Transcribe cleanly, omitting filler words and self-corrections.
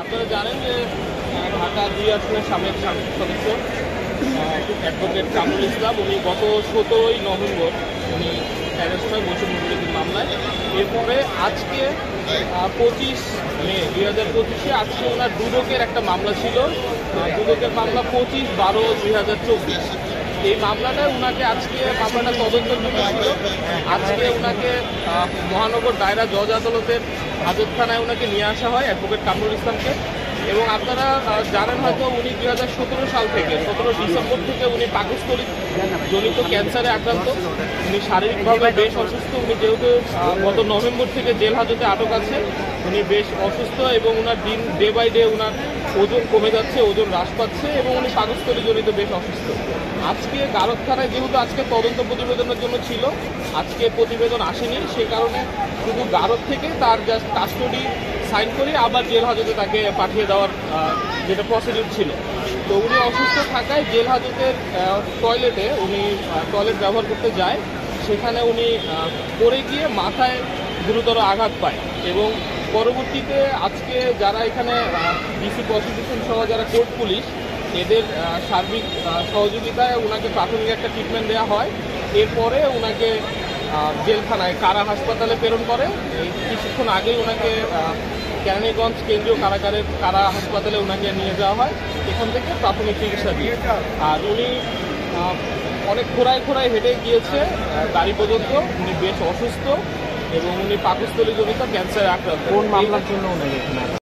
আপনারা জানেন যে ঢাকা ২ আসনের সাবেক সংসদ সদস্য অ্যাডভোকেট কামরুল ইসলাম উনি গত ১৭ই নভেম্বর উনি অ্যারেস্ট হয় বৈষম্য বিরোধী মামলায়। এরপরে আজকে ২৫ মে ২০২৫-এ আজকে ওনার দুদকের একটা মামলা ছিল। দুদকের মামলা ২৫/১২/২০২৪। এই মামলাটায় উনাকে আজকে মামলাটা তদন্তের জন্য ছিল। আজকে উনাকে মহানগর দায়রা জজ আদালতের হাজতখানায় উনাকে নিয়ে আসা হয় অ্যাডভোকেট কামরুল ইসলামকে। এবং আপনারা জানেন হয়তো উনি ২০১৭ সাল থেকে ১৭ ডিসেম্বর থেকে উনি পাকস্থলী জনিত ক্যান্সারে আক্রান্ত। উনি শারীরিকভাবে বেশ অসুস্থ। উনি যেহেতু গত নভেম্বর থেকে জেল হাজতে আটক আছে, উনি বেশ অসুস্থ এবং উনার দিন ডে বাই ডে উনার ওজন কমে যাচ্ছে, ওজন হ্রাস পাচ্ছে এবং উনি পাকস্থলী জনিত বেশ অসুস্থ। আজকে গারদখানায় যেহেতু আজকে তদন্ত প্রতিবেদনের জন্য ছিল, আজকে প্রতিবেদন আসেনি, সে কারণে শুধু গারদ থেকে তার জাস্ট কাস্টডি সাইন করে আবার জেল হাজতে তাকে পাঠিয়ে দেওয়ার যেটা প্রসিডিউর ছিল। তো উনি অসুস্থ থাকায় জেল হাজতের টয়লেটে উনি টয়লেট ব্যবহার করতে যায়। সেখানে উনি পড়ে গিয়ে মাথায় গুরুতর আঘাত পায় এবং পরবর্তীতে আজকে যারা এখানে ডিসি প্রসিকিউশন সহ যারা কোর্ট পুলিশ এদের সার্বিক সহযোগিতায় ওনাকে প্রাথমিক একটা ট্রিটমেন্ট দেওয়া হয়। এরপরে ওনাকে জেলখানায় কারা হাসপাতালে প্রেরণ করে। এই কিছুক্ষণ আগেই ওনাকে কেরানীগঞ্জ কেন্দ্রীয় কারাগারের কারা হাসপাতালে ওনাকে নিয়ে যাওয়া হয়, এখান থেকে প্রাথমিক চিকিৎসা দিয়ে। আর উনি অনেক খোঁড়ায় হেঁটে গিয়েছে গাড়ি পর্যন্ত। উনি বেশ অসুস্থ এবং উনি পাকস্থলী জনিত ক্যান্সারে আক্রান্ত। কোন মামলার জন্য উনি